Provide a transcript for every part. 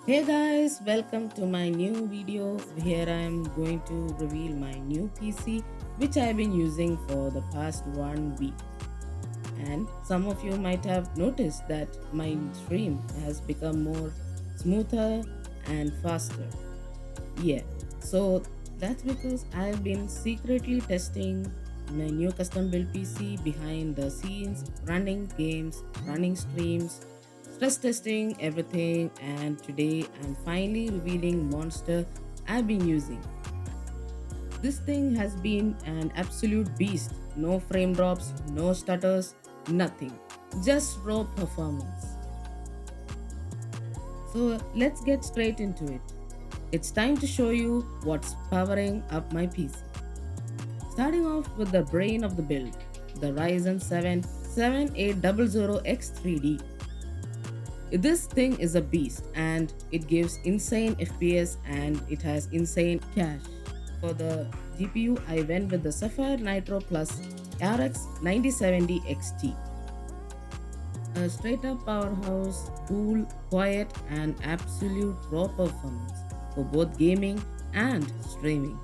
Hey guys, welcome to my new video. Here I am going to reveal my new PC which I have been using for the past 1 week. And some of you might have noticed that my stream has become more smoother and faster. Yeah, so that's because I've been secretly testing my new custom build PC behind the scenes, running games, running streams, stress testing everything, and today I'm finally revealing monster I've been using. This thing has been an absolute beast. No frame drops, no stutters, nothing. Just raw performance. So let's get straight into it. It's time to show you what's powering up my PC. Starting off with the brain of the build, the Ryzen 7 7800X3D. This thing is a beast and it gives insane FPS and it has insane cache. For the GPU, I went with the Sapphire Nitro Plus RX 9070 XT. A straight up powerhouse, cool, quiet, and absolute raw performance for both gaming and streaming.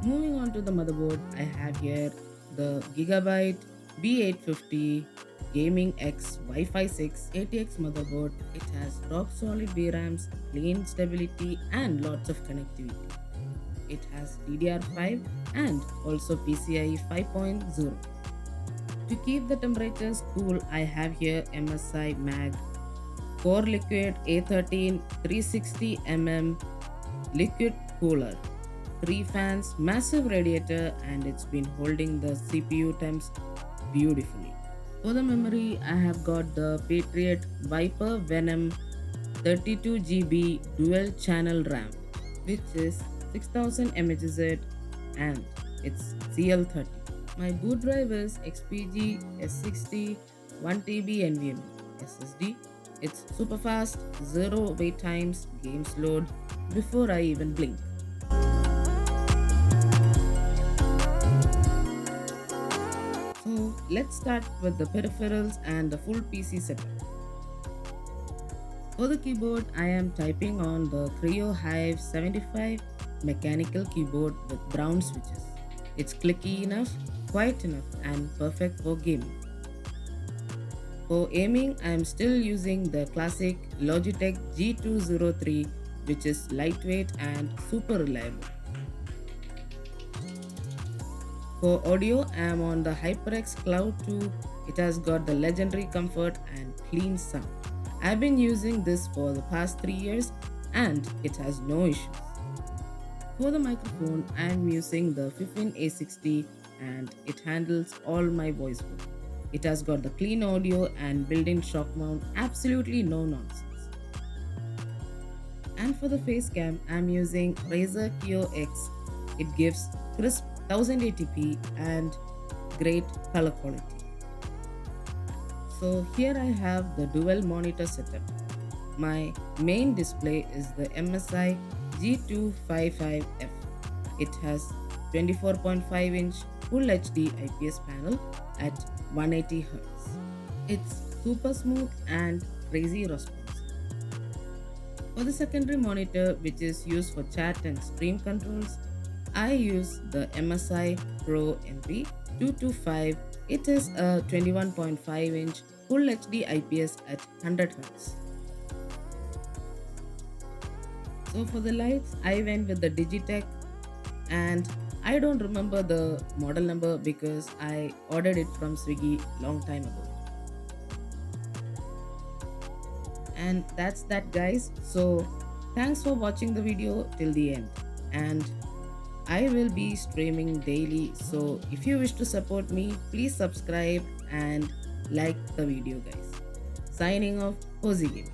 Moving on to the motherboard, I have here the Gigabyte B850 Gaming X Wi-Fi 6 ATX motherboard. It has rock solid VRAMs, clean stability, and lots of connectivity. It has DDR5 and also PCIe 5.0. To keep the temperatures cool, I have here MSI Mag Core Liquid A13 360 mm liquid cooler. 3 fans, massive radiator, and it's been holding the CPU temps beautifully. For the memory, I have got the Patriot Viper Venom 32 GB dual channel RAM, which is 6000 mHz and it's CL30. My boot drive is XPG S60 1TB NVMe SSD. It's super fast, 0 wait times, games load before I even blink. So let's start with the peripherals and the full PC setup. For the keyboard, I am typing on the Creo Hive 75 mechanical keyboard with brown switches. It's clicky enough, quiet enough, and perfect for gaming. For aiming, I am still using the classic Logitech G203, which is lightweight and super reliable. For audio, I am on the HyperX Cloud 2. It has got the legendary comfort and clean sound. I've been using this for the past 3 years and it has no issues. For the microphone, I am using the Fifin A60 and it handles all my voice work. It has got the clean audio and built-in shock mount, absolutely no nonsense. And for the face cam, I am using Razer Kio X. It gives crisp 1080p and great color quality. So here I have the dual monitor setup. My main display is the MSI G255F. It has 24.5-inch Full HD IPS panel at 180 Hz. It's super smooth and crazy responsive. For the secondary monitor, which is used for chat and stream controls, I use the MSI Pro MP 225. It is a 21.5-inch Full HD IPS at 100 Hz. So for the lights, I went with the Digitech and I don't remember the model number because I ordered it from Swiggy long time ago. And that's that guys. So thanks for watching the video till the end. And I will be streaming daily. So if you wish to support me, please subscribe and like the video guys. Signing off, Cozy Gaming.